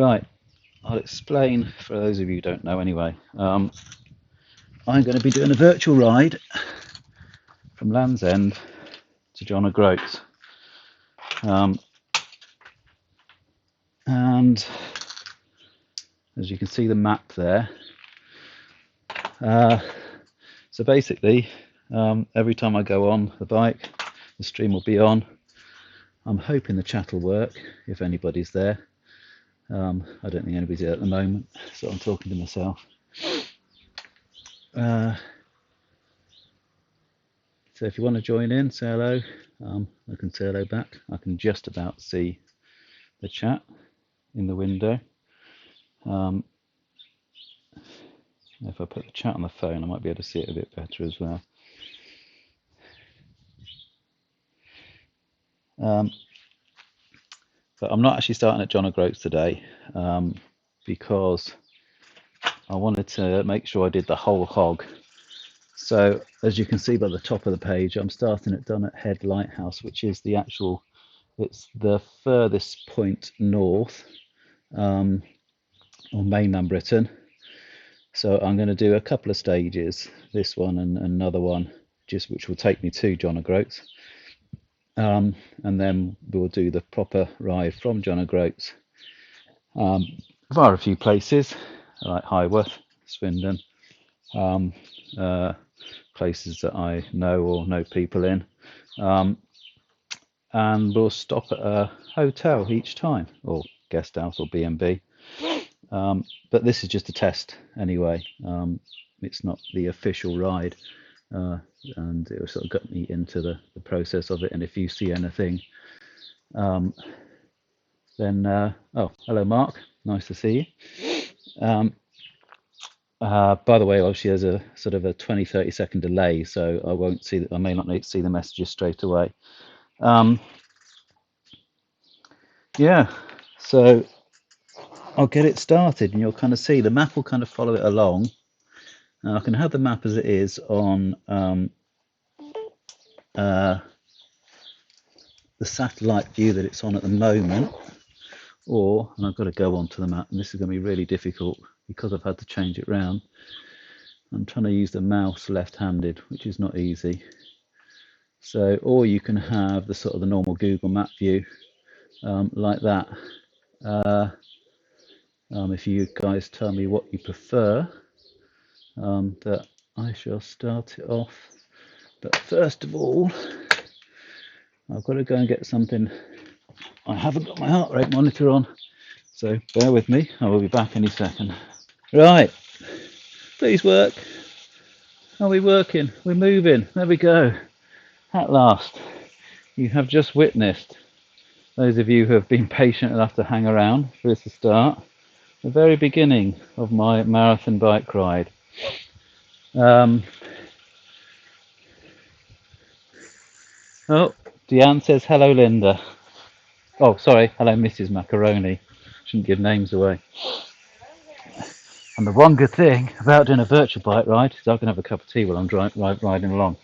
Right, I'll explain for those of you who don't know anyway. I'm going to be doing a virtual ride from Land's End to John O'Groats. And as you can see the map there, so basically every time I go on the bike, the stream will be on. I'm hoping the chat will work if anybody's there. I don't think anybody's there at the moment, so I'm talking to myself. So if you want to join in, say hello. I can say hello back. I can just about see the chat in the window. If I put the chat on the phone, I might be able to see it a bit better as well. But I'm not actually starting at John O'Groats today because I wanted to make sure I did the whole hog. So as you can see by the top of the page, I'm starting at Dunnet Head Lighthouse, which is the actual, it's the furthest point north on mainland Britain. So I'm going to do a couple of stages, this one and another one, which will take me to John O'Groats. And then we'll do the proper ride from John O'Groats via a few places like Highworth, Swindon, places that I know or know people in, and we'll stop at a hotel each time, or guest house or B&B. But this is just a test anyway. It's not the official ride, and it will sort of got me into the process of it. And if you see anything, then oh, hello Mark, nice to see you. By the way, obviously there's a sort of a 20-30 second delay, so I may not need to see the messages straight away. Yeah, so I'll get it started, and you'll kind of see the map will kind of follow it along. Now I can have the map as it is on the satellite view that it's on at the moment, and I've got to go onto the map, and this is going to be really difficult because I've had to change it round. I'm trying to use the mouse left-handed, which is not easy. So, or you can have the sort of the normal Google map view like that. If you guys tell me what you prefer, that I shall start it off. But first of all, I've got to go and get something. I haven't got my heart rate monitor on, so bear with me. I will be back any second. Right, please work. Are we working? We're moving. There we go. At last, you have just witnessed, those of you who have been patient enough to hang around for this to start, the very beginning of my marathon bike ride. Oh, Deanne says hello, Linda. Oh, sorry, hello, Mrs. Macaroni. Shouldn't give names away. And the one good thing about doing a virtual bike ride is I can have a cup of tea while I'm driving along.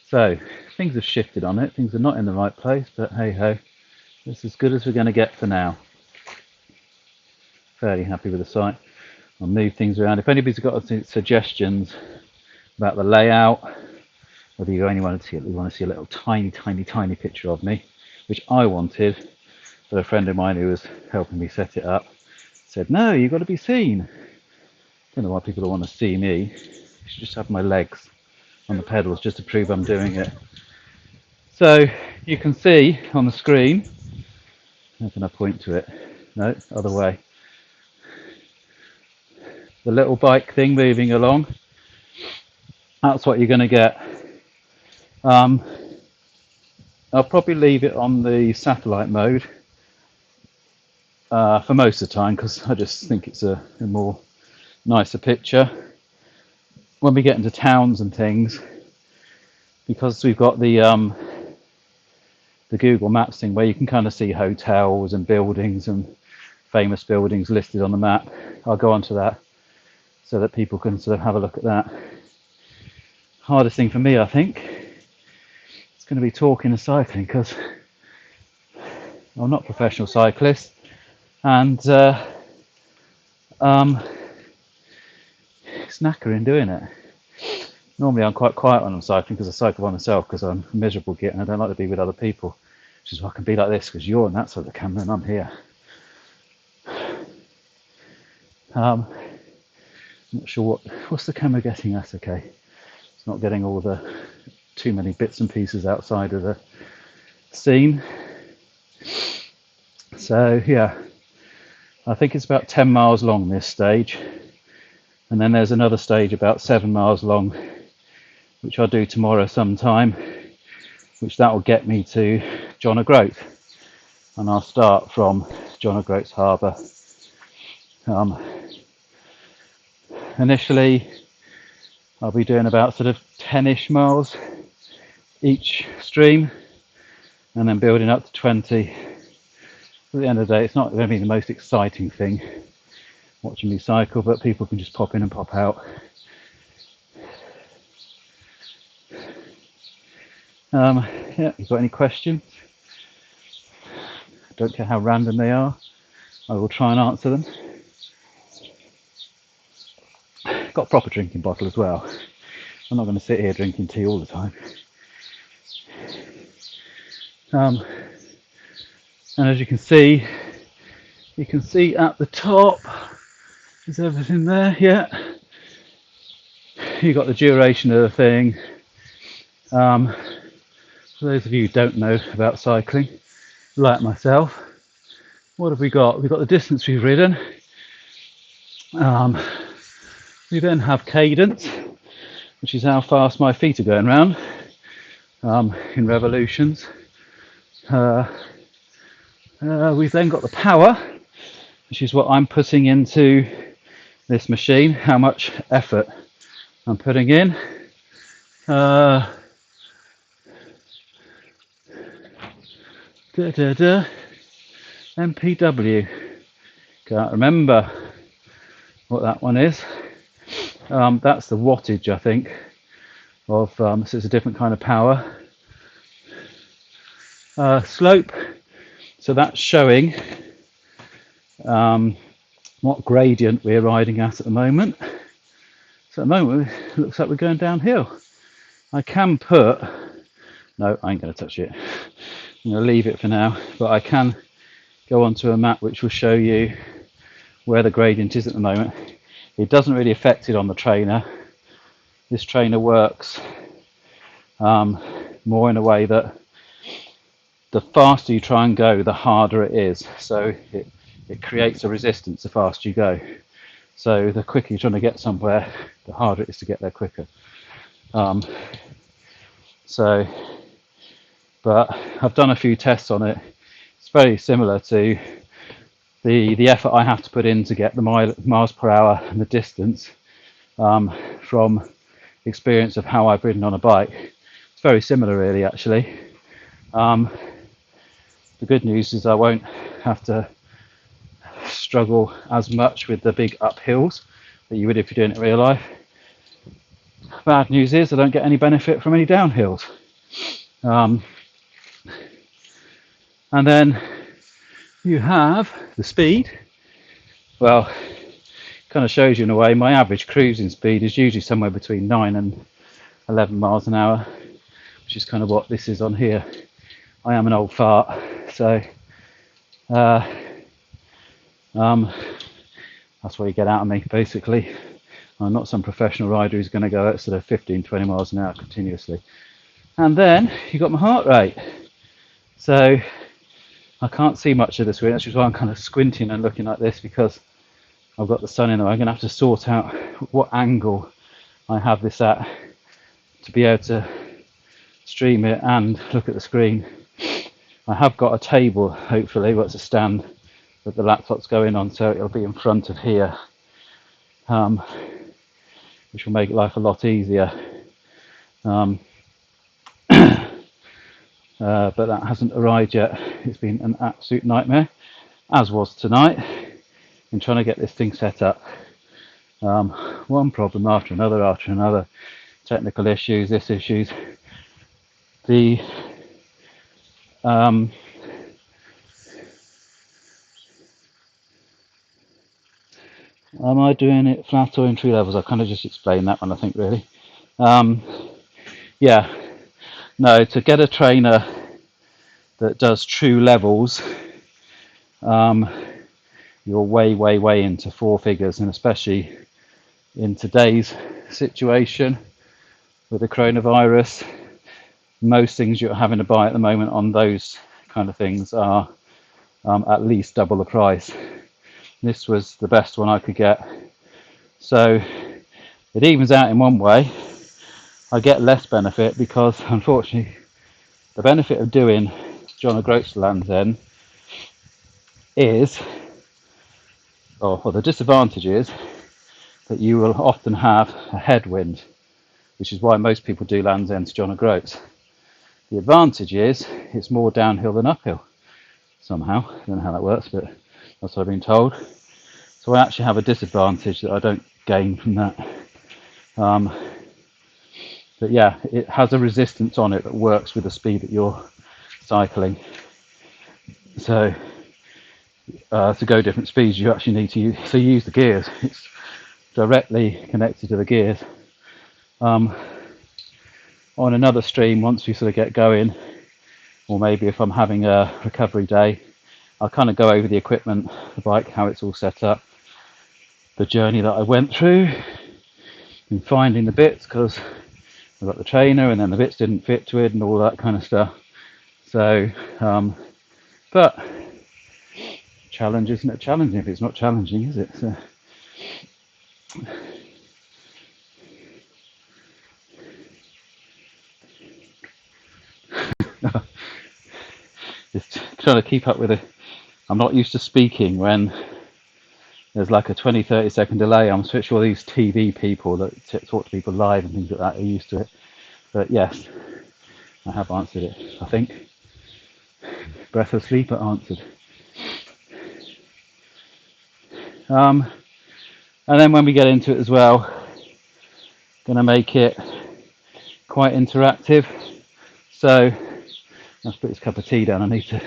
So things have shifted on it. Things are not in the right place, but hey ho, it's as good as we're going to get for now. Fairly happy with the site. I'll move things around. If anybody's got suggestions about the layout, whether you only want to see a little tiny picture of me, which I wanted, but a friend of mine who was helping me set it up said, no, you've got to be seen. I don't know why people don't want to see me. You should just have my legs on the pedals just to prove I'm doing it. So you can see on the screen, how can I point to it? No, other way. The little bike thing moving along. That's what you're going to get. I'll probably leave it on the satellite mode for most of the time because I just think it's a more nicer picture. When we get into towns and things, because we've got the Google Maps thing where you can kind of see hotels and buildings and famous buildings listed on the map, I'll go onto that so that people can sort of have a look at that. Hardest thing for me, I think, it's going to be talking and cycling because I'm not a professional cyclist, and it's knackering doing it. Normally I'm quite quiet when I'm cycling because I cycle by myself because I'm a miserable git and I don't like to be with other people, which is why I can be like this because you're on that side of the camera and I'm here. I'm not sure what's the camera getting at. Okay, it's not getting all the too many bits and pieces outside of the scene. So yeah, I think it's about 10 miles long this stage, and then there's another stage about 7 miles long which I'll do tomorrow sometime, which that will get me to John O'Groats, and I'll start from John O'Groats Harbour. Initially I'll be doing about sort of 10ish miles each stream and then building up to 20. At the end of the day, it's not going to be the most exciting thing watching me cycle, but people can just pop in and pop out. Yeah, you got any questions? Don't care how random they are, I will try and answer them. Got a proper drinking bottle as well. I'm not going to sit here drinking tea all the time. And as you can see at the top, is everything there? Yeah. You got the duration of the thing. For those of you who don't know about cycling, like myself, what have we got? We've got the distance we've ridden. We then have cadence, which is how fast my feet are going round in revolutions. We've then got the power, which is what I'm putting into this machine, how much effort I'm putting in. MPW, can't remember what that one is. That's the wattage, I think, of so it's a different kind of power. Slope, so that's showing what gradient we're riding at the moment. So at the moment it looks like we're going downhill. I can put, no, I ain't going to touch it, I'm going to leave it for now, but I can go onto a map which will show you where the gradient is at the moment. It doesn't really affect it on the trainer. This trainer works more in a way that the faster you try and go, the harder it is. So it creates a resistance the faster you go. So the quicker you're trying to get somewhere, the harder it is to get there quicker. But I've done a few tests on it. It's very similar to the effort I have to put in to get the miles per hour and the distance from experience of how I've ridden on a bike. It's very similar, really, actually. The good news is I won't have to struggle as much with the big uphills that you would if you're doing it in real life. Bad news is I don't get any benefit from any downhills. And then you have the speed. Well, kind of shows you in a way my average cruising speed is usually somewhere between 9 and 11 miles an hour, which is kind of what this is on here. I am an old fart, so that's what you get out of me, basically. I'm not some professional rider who's going to go at sort of 15-20 miles an hour continuously. And then you've got my heart rate. So I can't see much of the screen, which is why I'm kind of squinting and looking like this, because I've got the sun in the way. I'm going to have to sort out what angle I have this at to be able to stream it and look at the screen. I have got a table, hopefully, where it's a stand that the laptop's going on, so it'll be in front of here, which will make life a lot easier. But that hasn't arrived yet. It's been an absolute nightmare, as was tonight, in trying to get this thing set up. One problem after another, technical issues, this issues. The am I doing it flat or in tree levels? I kind of just explained that one, I think, really. Yeah, no, to get a trainer that does true levels, you're way into four figures, and especially in today's situation with the coronavirus, most things you're having to buy at the moment on those kind of things are at least double the price. This was the best one I could get, so it evens out in one way. I get less benefit because, unfortunately, the benefit of doing John O'Groats to Land's End is, or the disadvantage is, that you will often have a headwind, which is why most people do Land's End to John O'Groats. The advantage is it's more downhill than uphill somehow. I don't know how that works, but that's what I've been told. So I actually have a disadvantage that I don't gain from that. But yeah, it has a resistance on it that works with the speed that you're cycling. So to go different speeds, you actually need to use the gears. It's directly connected to the gears. On another stream, once we sort of get going, or maybe if I'm having a recovery day, I'll kind of go over the equipment, the bike, how it's all set up, the journey that I went through, and finding the bits, because I got the trainer and then the bits didn't fit to it and all that kind of stuff. So, but challenge isn't it challenging if it's not challenging, is it? So, just trying to keep up with it. I'm not used to speaking when there's like a 20-30 second delay. I'm sure these TV people that talk to people live and things like that are used to it. But yes, I have answered it, I think. Breath of sleep, I answered. And then when we get into it as well, going to make it quite interactive. So let's put this cup of tea down. I need to.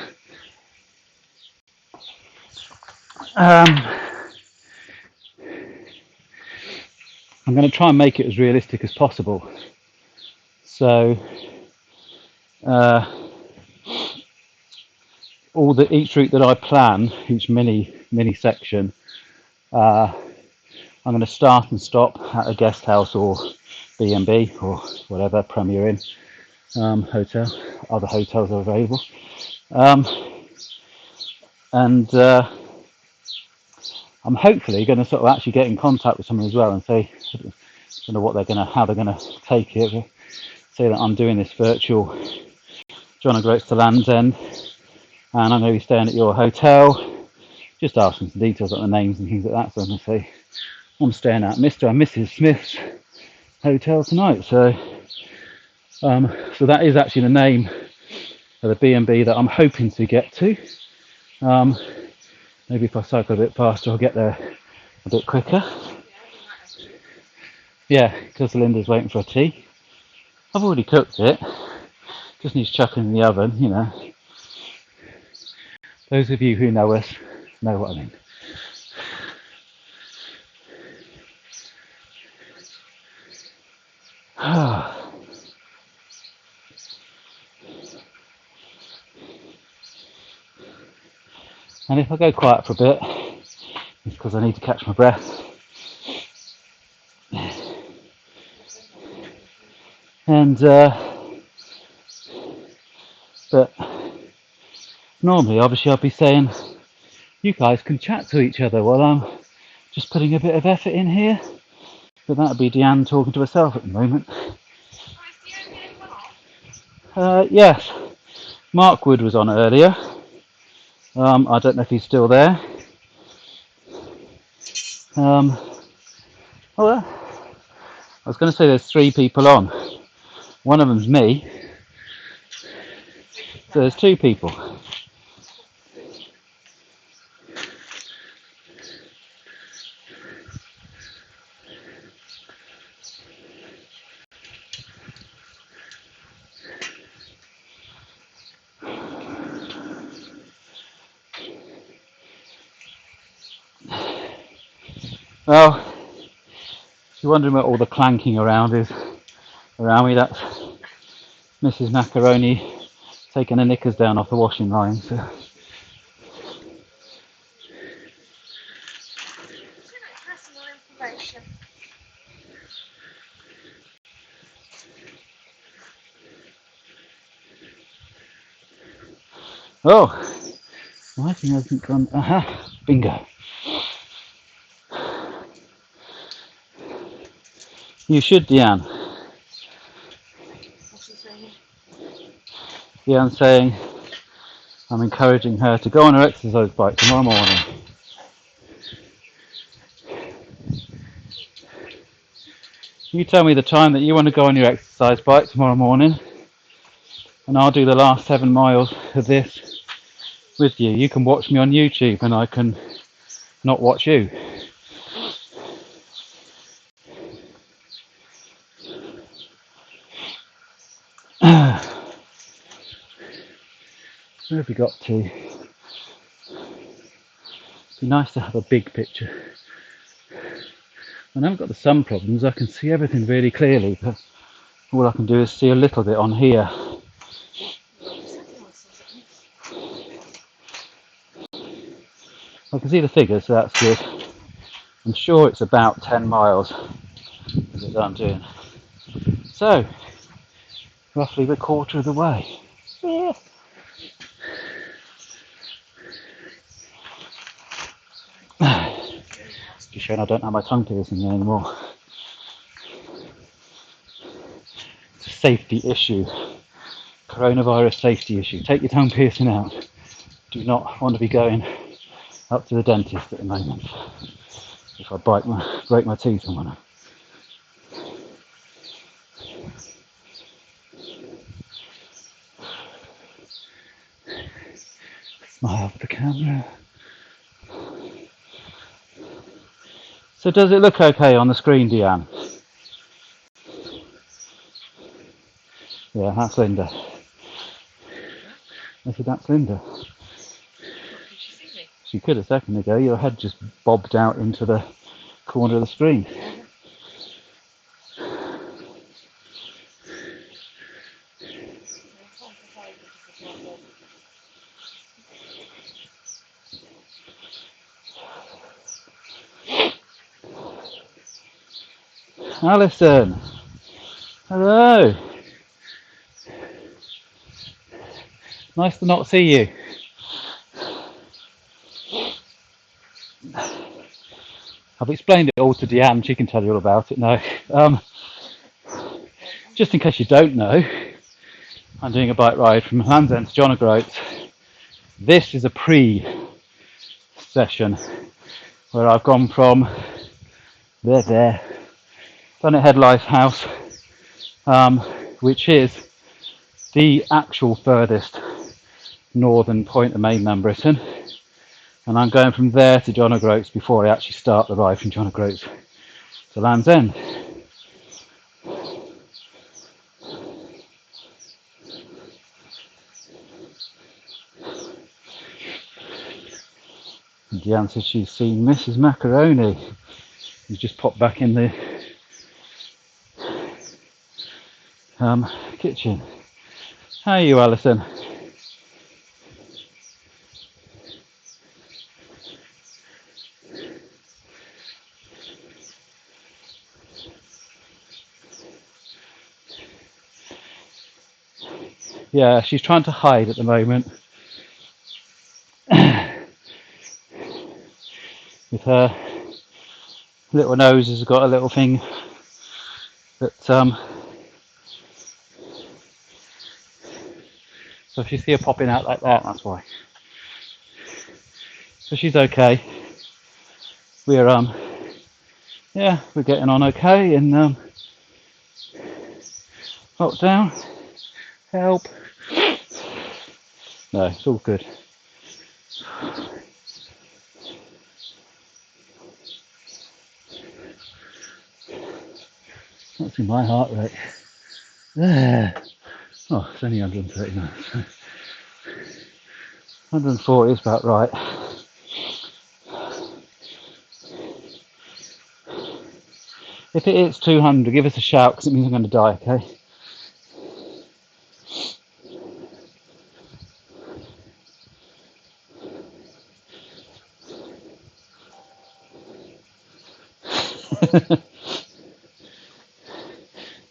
I'm going to try and make it as realistic as possible. So each route that I plan, each mini section, I'm going to start and stop at a guest house or B&B or whatever, Premier Inn, hotel. Other hotels are available. And I'm hopefully going to sort of actually get in contact with someone as well and say, I don't know how they're going to take it. Say that I'm doing this virtual John O'Groats to Land's End, and I'm going to be staying at your hotel. Just ask them some details like the names and things like that. So I'm going to say I'm staying at Mr. and Mrs. Smith's hotel tonight. So that is actually the name of the B&B that I'm hoping to get to. Maybe if I cycle a bit faster, I'll get there a bit quicker. Yeah, because Linda's waiting for a tea. I've already cooked it. Just needs chucking in the oven, you know. Those of you who know us know what I mean. And if I go quiet for a bit, it's because I need to catch my breath. And but normally, obviously, I'll be saying you guys can chat to each other while I'm just putting a bit of effort in here. But that would be Deanne talking to herself at the moment. Yes, Mark Wood was on earlier. I don't know if he's still there. I was going to say there's 3 people on. One of them's me. So there's 2 people. Well, if you're wondering what all the clanking around is around me, that's Mrs. Macaroni taking her knickers down off the washing line. So. Oh, my thing hasn't gone. Aha, bingo. You should, Deanne. Deanne's saying I'm encouraging her to go on her exercise bike tomorrow morning. You tell me the time that you want to go on your exercise bike tomorrow morning, and I'll do the last 7 miles of this with you. You can watch me on YouTube, and I can not watch you. Where have we got to? It'd be nice to have a big picture. When I haven't got the sun problems, I can see everything really clearly, but all I can do is see a little bit on here. I can see the figures, so that's good. I'm sure it's about 10 miles that I'm doing. So, roughly a quarter of the way. Yeah. Just showing I don't have my tongue piercing anymore. It's a safety issue. Coronavirus safety issue. Take your tongue piercing out. Do not want to be going up to the dentist at the moment. If I break my teeth on one. Smile for the camera. So does it look okay on the screen, Deanne? Yeah, that's Linda. I said, that's Linda. She could a second ago. Your head just bobbed out into the corner of the screen. Alison, hello. Nice to not see you. I've explained it all to Deanne. She can tell you all about it now. Just in case you don't know, I'm doing a bike ride from Land's End to John O'Groats. This is a pre-session where I've gone from there, Dunnet Head Lighthouse, which is the actual furthest northern point of mainland Britain, and I'm going from there to John O'Groats before I actually start the ride from John O'Groats to Land's End. And Deanne says she's seen Mrs. Macaroni, who's just popped back in the kitchen. How are you, Alison? Yeah, she's trying to hide at the moment. With her little nose has got a little thing that so if you see her popping out like that, that's why. So she's okay. We're yeah, we're getting on okay in lockdown. Help. No, it's all good. That's in my heart rate. There. Oh, it's only 139. 140 is about right. If it hits 200, give us a shout because it means I'm going to die, okay?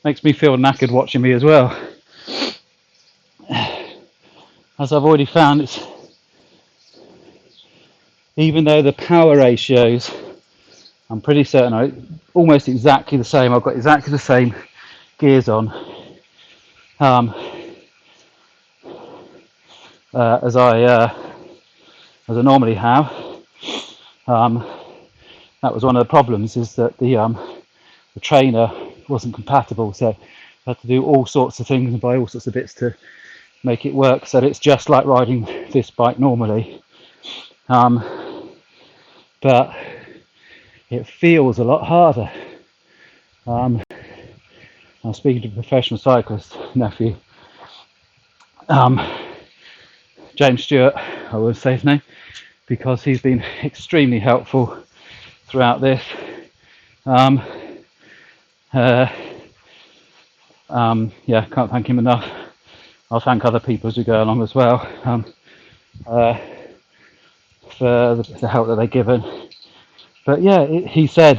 Makes me feel knackered watching me as well. As I've already found, it's even though the power ratios, I'm pretty certain are almost exactly the same. I've got exactly the same gears on as I normally have. That was one of the problems, is that the trainer wasn't compatible, so I had to do all sorts of things and buy all sorts of bits to make it work so that it's just like riding this bike normally. But it feels a lot harder. I was speaking to a professional cyclist nephew, James Stewart, I will say his name, because he's been extremely helpful throughout this. Yeah, can't thank him enough. I'll thank other people as we go along as well, for the help that they've given. But yeah, he said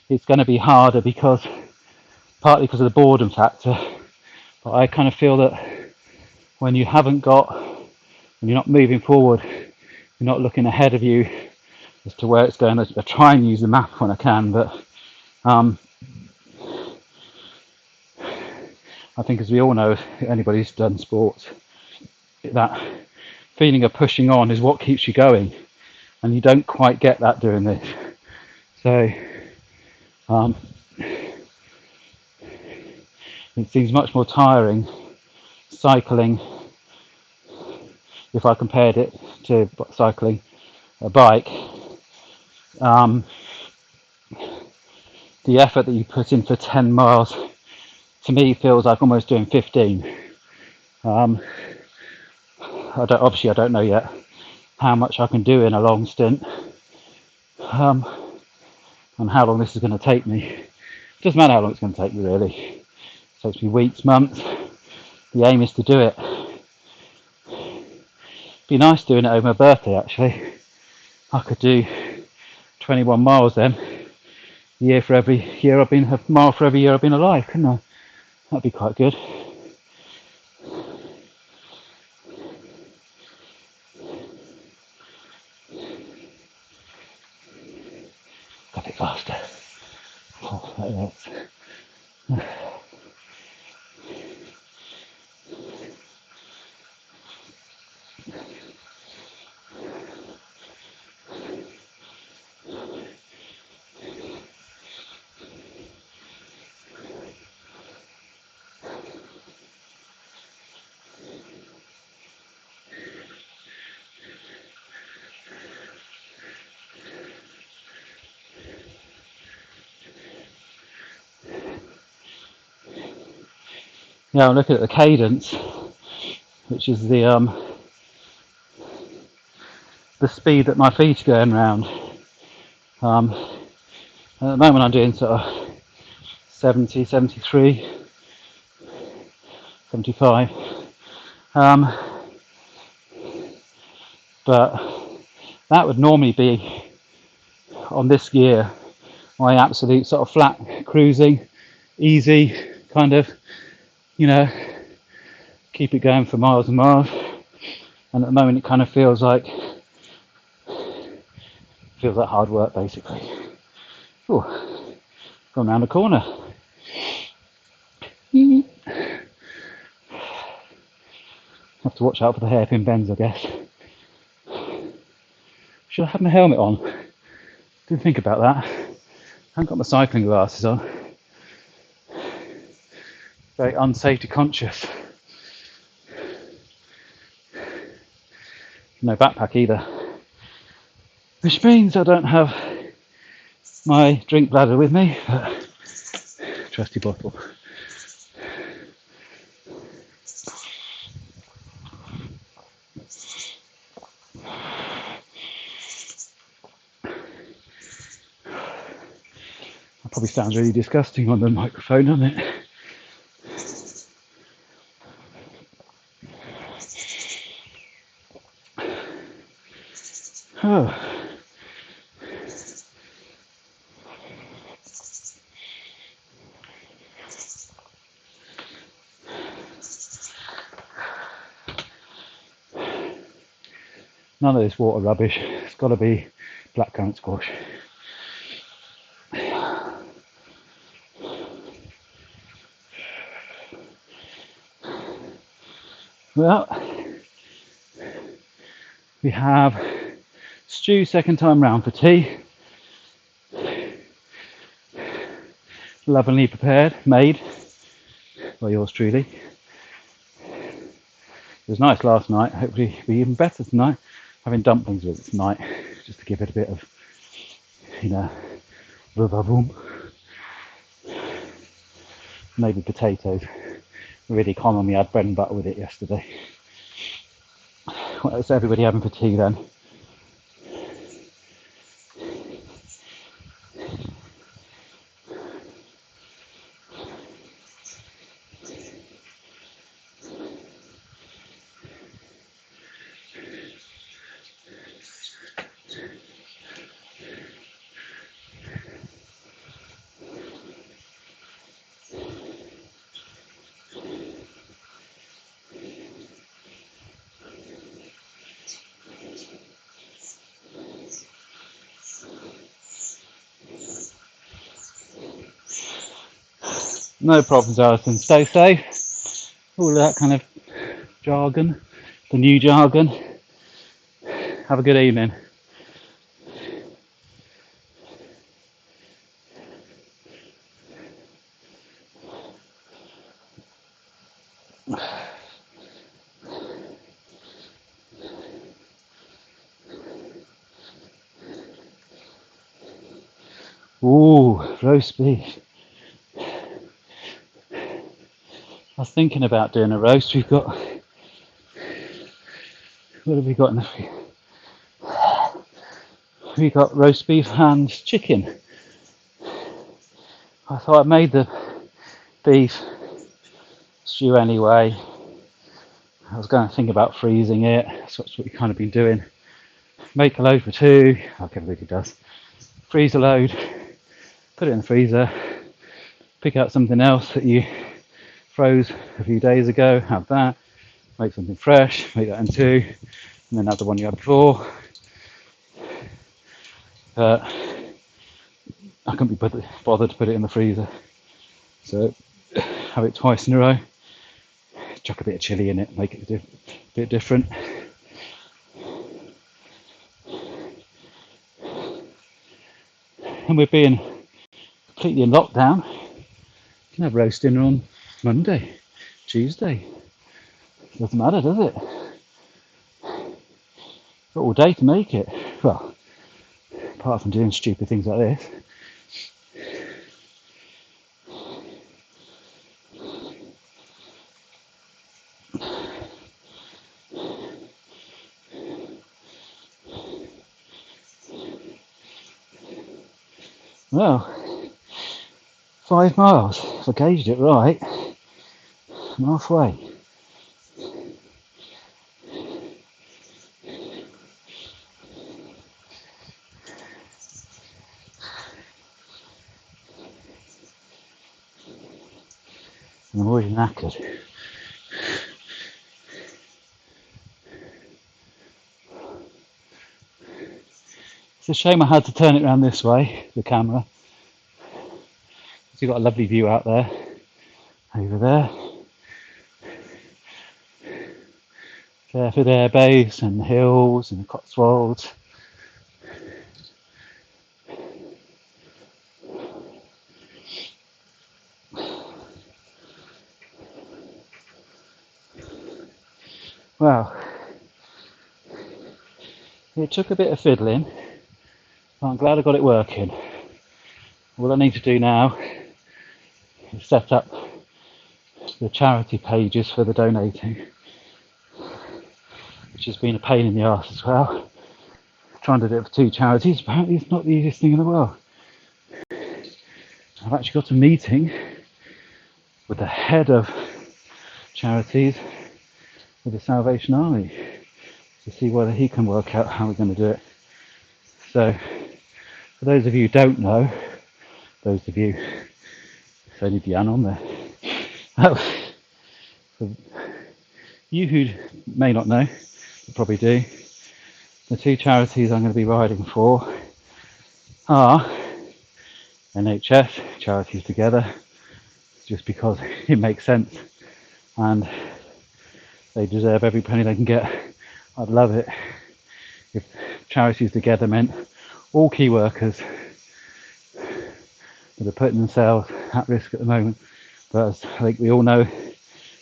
it's going to be harder because partly because of the boredom factor. But I kind of feel that when you haven't got, when you're not moving forward, you're not looking ahead of you as to where it's going. I try and use the map when I can, but I think, as we all know, if anybody's done sports, that feeling of pushing on is what keeps you going, and you don't quite get that doing this. So it seems much more tiring cycling, if I compared it to cycling a bike. The effort that you put in for 10 miles to me feels like almost doing 15. Obviously I don't know yet how much I can do in a long stint, and how long this is going to take me. It doesn't matter how long it's going to take me, really. It takes me weeks, months. The aim is to do it. It'd be nice doing it over my birthday, actually. I could do 21 miles then, a mile for every year I've been alive, couldn't I? That'd be quite good. A bit faster. Oh, that hurts. Now I'm looking at the cadence, which is the speed that my feet are going round. At the moment I'm doing sort of 70, 73, 75. But that would normally be, on this gear, my absolute sort of flat cruising, easy kind of, keep it going for miles and miles. And at the moment it kind of feels like hard work, basically. Oh, gone round the corner. Have to watch out for the hairpin bends, I guess. Should I have my helmet on? Didn't think about that. I haven't got my cycling glasses on. Very unsafety conscious. No backpack either. Which means I don't have my drink bladder with me, but trusty bottle. Probably sounds really disgusting on the microphone, doesn't it? Oh. None of this water rubbish. It's got to be blackcurrant squash. Well, we have stew second time round for tea. Lovingly prepared, made by yours truly. It was nice last night. Hopefully it'll be even better tonight. Having dumplings with it tonight, just to give it a bit of, boom. Maybe potatoes. Really common. We had bread and butter with it yesterday. What is everybody having for tea then? No problems, Alison. Stay safe. All that kind of jargon, the new jargon. Have a good evening. Ooh, roast beef. I was thinking about doing a roast. What have we got in the... We got roast beef and chicken. I thought I made the beef stew anyway. I was going to think about freezing it. That's what we've kind of been doing. Make a load for two, like everybody does. Freeze a load, put it in the freezer, pick out something else that you froze a few days ago, have that, make something fresh, make that in two, and then have the one you had before. I couldn't be bothered to put it in the freezer, so have it twice in a row. Chuck a bit of chilli in it, make it a bit different. And we're being completely in lockdown. You can have roast dinner on Monday, Tuesday. Doesn't matter, does it? Got all day to make it. Well, apart from doing stupid things like this. Well, 5 miles, if I gauged it right. I'm halfway. And I'm already knackered. It's a shame I had to turn it around this way, the camera. So you've got a lovely view out there, over there. There for the air base and the hills and the Cotswolds. Well, it took a bit of fiddling, but I'm glad I got it working. All I need to do now is set up the charity pages for the donating, which has been a pain in the arse as well. Trying to do it for 2 charities, apparently it's not the easiest thing in the world. I've actually got a meeting with the head of charities with the Salvation Army to see whether he can work out how we're going to do it. So, for those of you who don't know, those of you, it's only Diane on there. For you who may not know, you probably do, the two charities I'm going to be riding for are NHS, Charities Together, just because it makes sense and they deserve every penny they can get. I'd love it if Charities Together meant all key workers that are putting themselves at risk at the moment, but as I think we all know,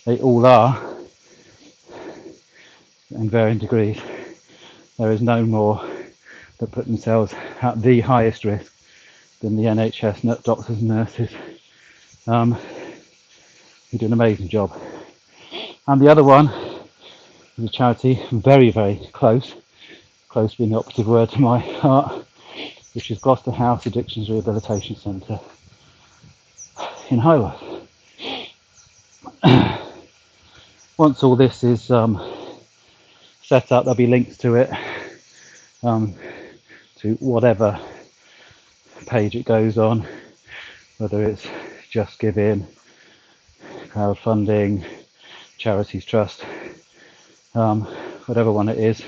they all are in varying degrees. There is no more that put themselves at the highest risk than the NHS doctors and nurses, who do an amazing job. And the other one is a charity very, very close being the operative word to my heart, which is Gloucester House Addictions Rehabilitation Centre in Highworth. Once all this is set up, there'll be links to it, to whatever page it goes on, whether it's Just Giving, crowdfunding, charities trust, whatever one it is.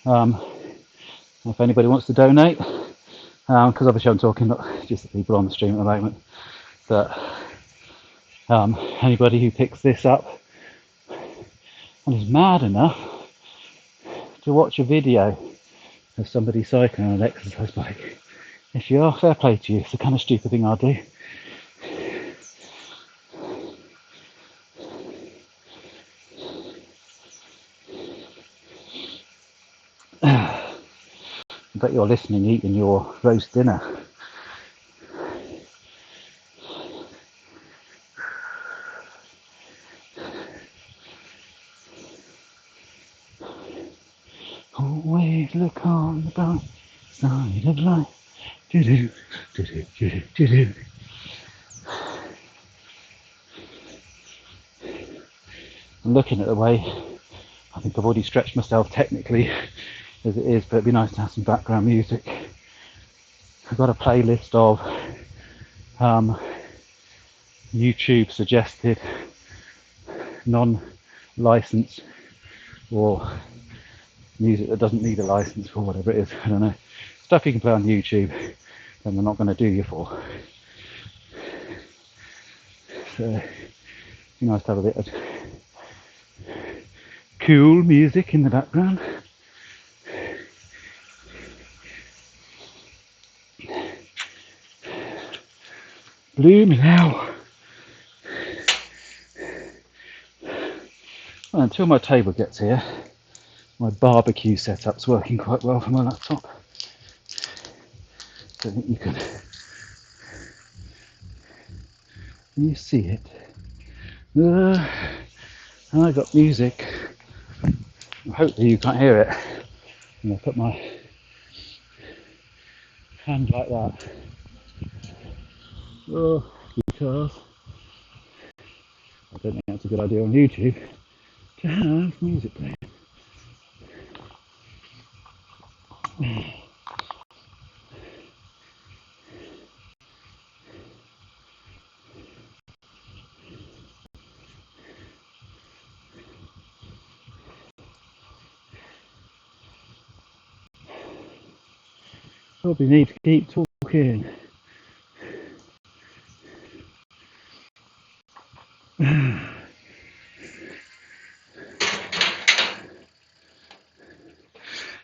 If anybody wants to donate, because obviously I'm talking not just the people on the stream at the moment, but anybody who picks this up and is mad enough to watch a video of somebody cycling on an exercise bike, if you are, fair play to you. It's the kind of stupid thing I'll do. I bet you're listening, eating your roast dinner. Always look on the bright side of life. Do-do, do-do, do-do, do-do. I'm looking at the way I think I've already stretched myself technically as it is, but it'd be nice to have some background music. I've got a playlist of YouTube suggested non-licensed or music that doesn't need a license or whatever it is, I don't know, stuff you can play on YouTube and they're not going to do you for. So it'd be nice to have a bit of cool music in the background. Blooming hell. Well, until my table gets here, my barbecue setup's working quite well for my laptop. Don't think you can see it. And I got music. Hopefully you can't hear it. And I put my hand like that. Because I don't think that's a good idea on YouTube to have music playing. Probably need to keep talking.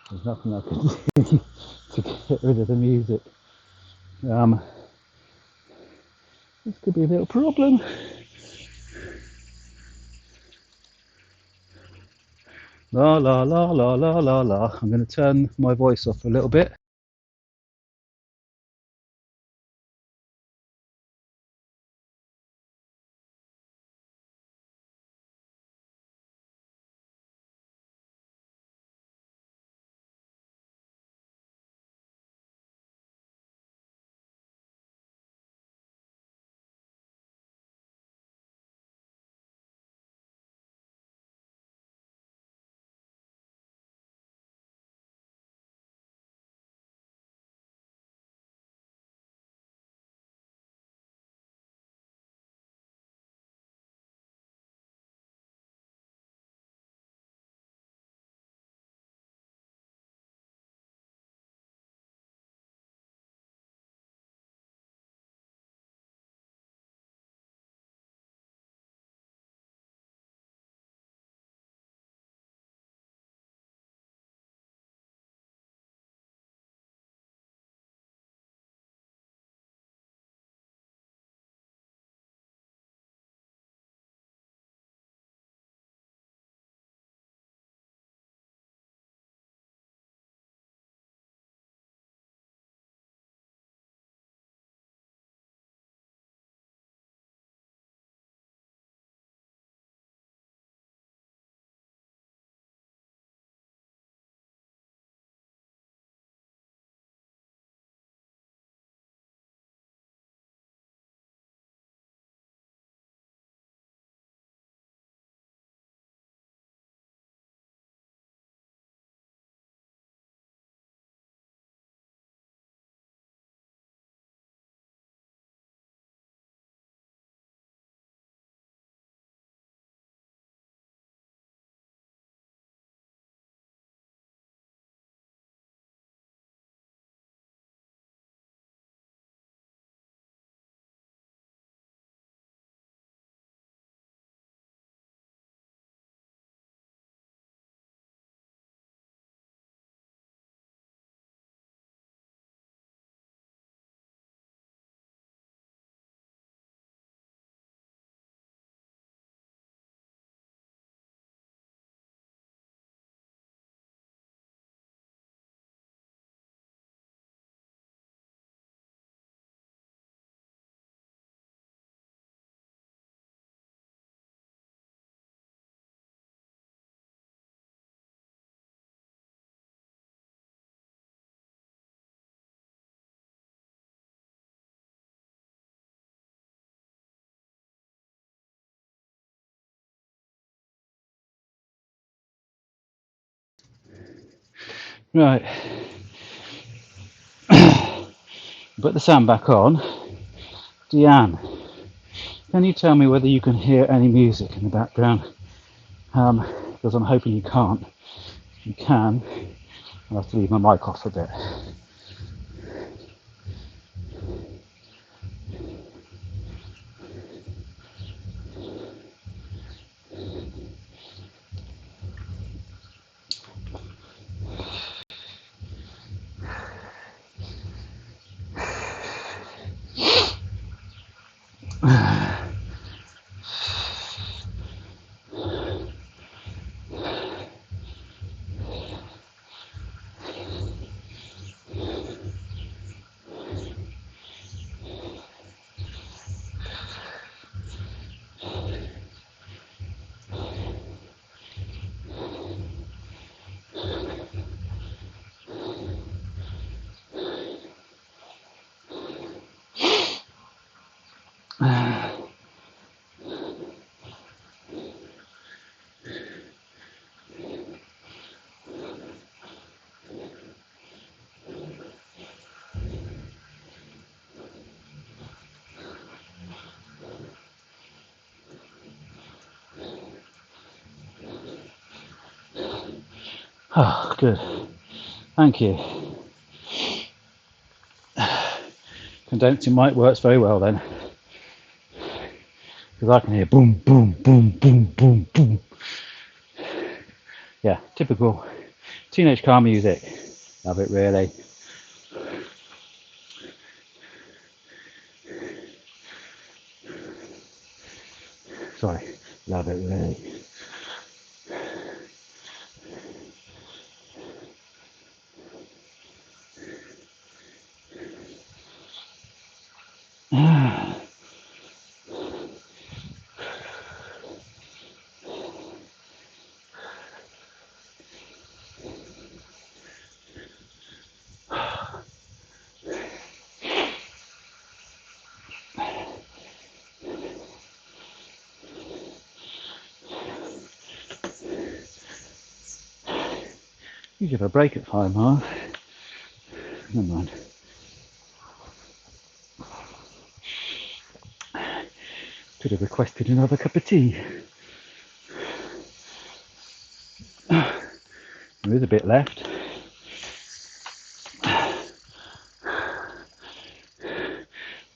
There's nothing I can do to get rid of the music. This could be a little problem. La la la la la la la. I'm going to turn my voice off a little bit. Right, put the sound back on. Deanne, can you tell me whether you can hear any music in the background? Because I'm hoping you can't. If you can, I'll have to leave my mic off a bit. Oh, good. Thank you. Condensing mic works very well then, because I can hear boom, boom, boom, boom, boom, boom. Yeah, typical teenage car music. Love it really. Sorry, love it really. You give a break at 5 miles. Never mind. Could have requested another cup of tea. There is a bit left.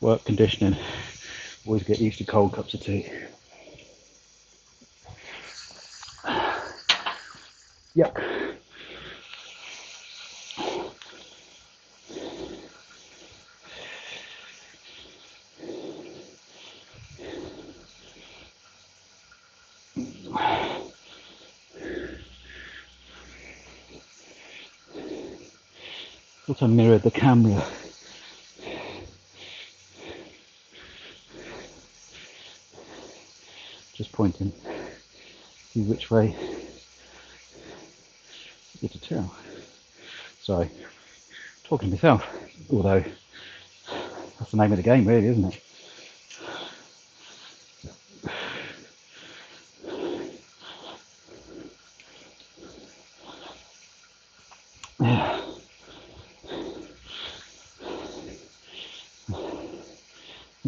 Work conditioning. Always get used to cold cups of tea. Yep. Sort of mirrored the camera. Just pointing. See which way you to tell. Sorry, talking to myself. Although that's the name of the game, really, isn't it? Yeah.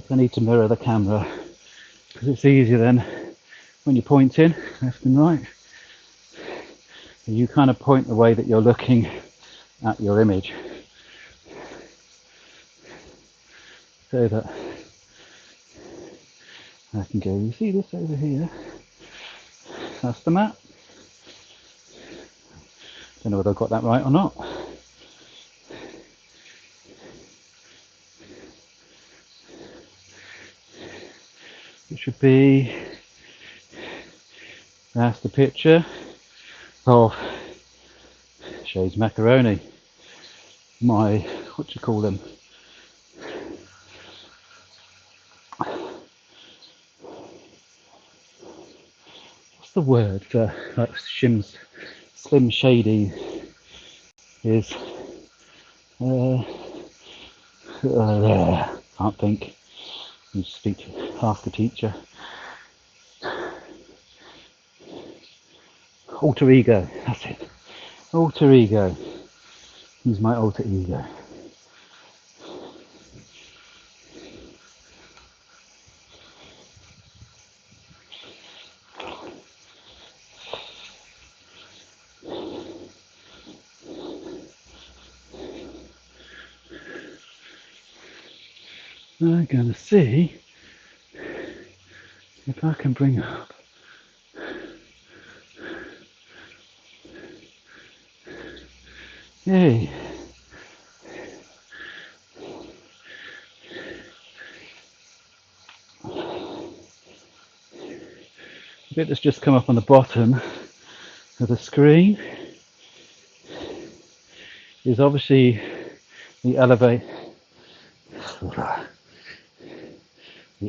I need to mirror the camera because it's easier then when you're pointing left and right. You kind of point the way that you're looking at your image, so that I can go, you see this over here? That's the map. Don't know whether I got that right or not. It should be, that's the picture of Shay's macaroni. My, what do you call them? What's the word for like Slim Shady is, can't think. You speak to half the teacher. Alter ego, that's it. Alter ego. He's my alter ego. I'm going to see if I can bring up hey, the bit that's just come up on the bottom of the screen is obviously the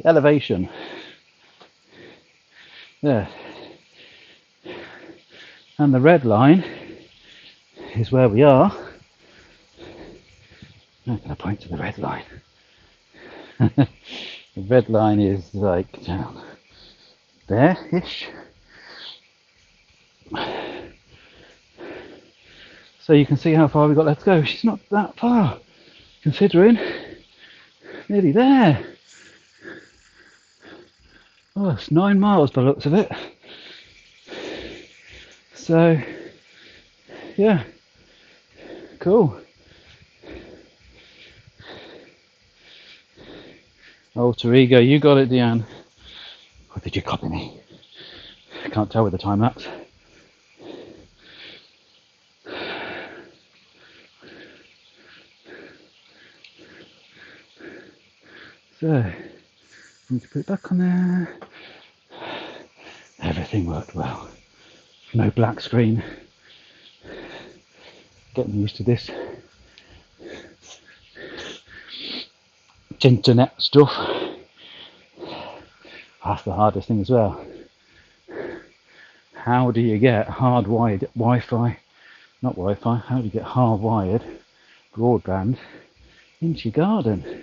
elevation there, and the red line is where we are. I'm going to point to the red line. The red line is like down there-ish. So you can see how far we've got left to go. She's not that far, considering. Nearly there. Oh, it's 9 miles by the looks of it. So, yeah, cool. Alter ego, you got it, Deanne. Or did you copy me? I can't tell with the time lapse. So, need to put it back on there. Everything worked well. No black screen. Getting used to this internet stuff. That's the hardest thing as well. How do you get hardwired Wi-Fi? Not Wi-Fi. How do you get hardwired broadband into your garden?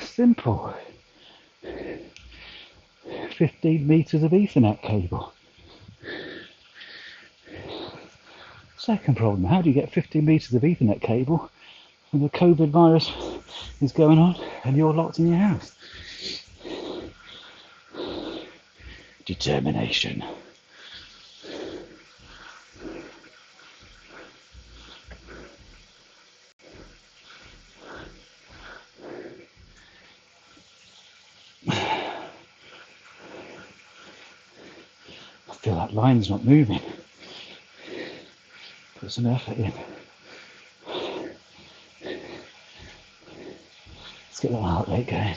Simple. 15 meters of Ethernet cable. Second problem, how do you get 15 meters of Ethernet cable when the COVID virus is going on and you're locked in your house? Determination. I feel that line's not moving. Put some effort in. Let's get that heart rate going.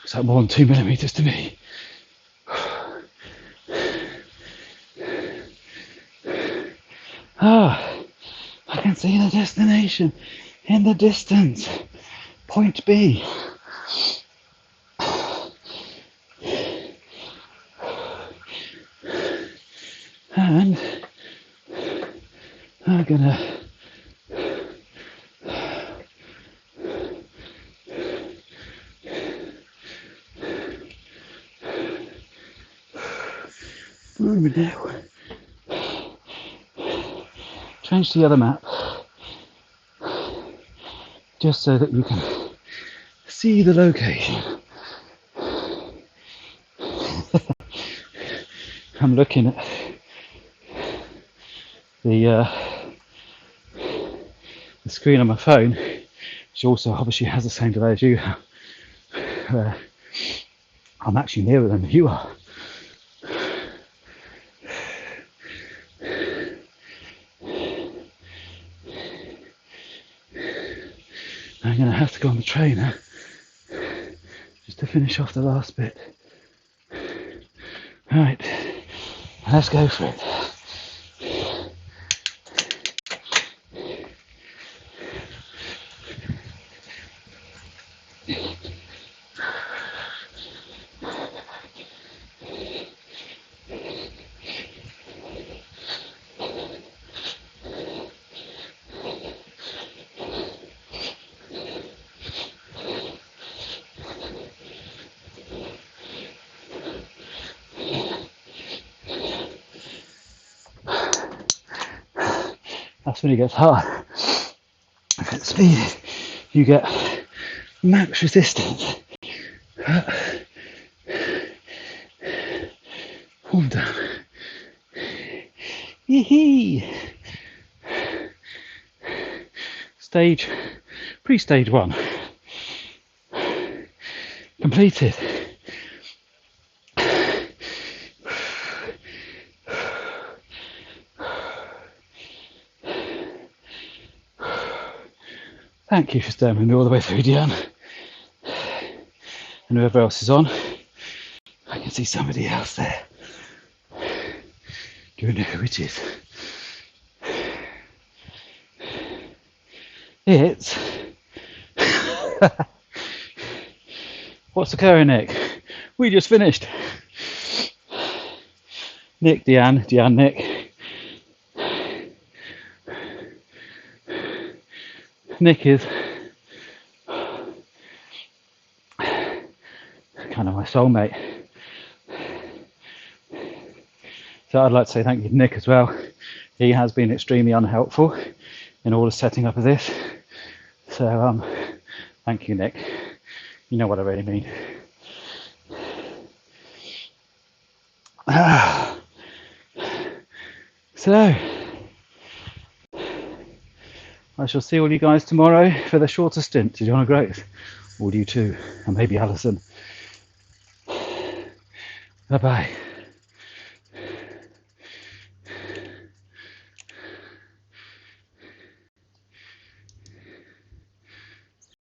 Is that more than 2 millimeters to me? Ah, I can see the destination in the distance. Point B. And I'm gonna now change to the other map just so that you can see the location. I'm looking at the screen on my phone, which also obviously has the same delay as you have. I'm actually nearer than you are. I'm going to have to go on the trainer just to finish off the last bit. Right, let's go for it. That's when it gets hard. At speed, you get max resistance. Calm down. Yee-hee. Pre-stage 1 completed. Thank you for staying with me all the way through, Diane. And whoever else is on, I can see somebody else there. Do you know who it is? It's... What's occurring, Nick? We just finished. Nick, Diane, Nick. Nick is kind of my soulmate. So I'd like to say thank you to Nick as well. He has been extremely unhelpful in all the setting up of this. So thank you, Nick. You know what I really mean. So I shall see all you guys tomorrow for the shorter stint to John O'Groats. All you too, and maybe Alison. Bye bye.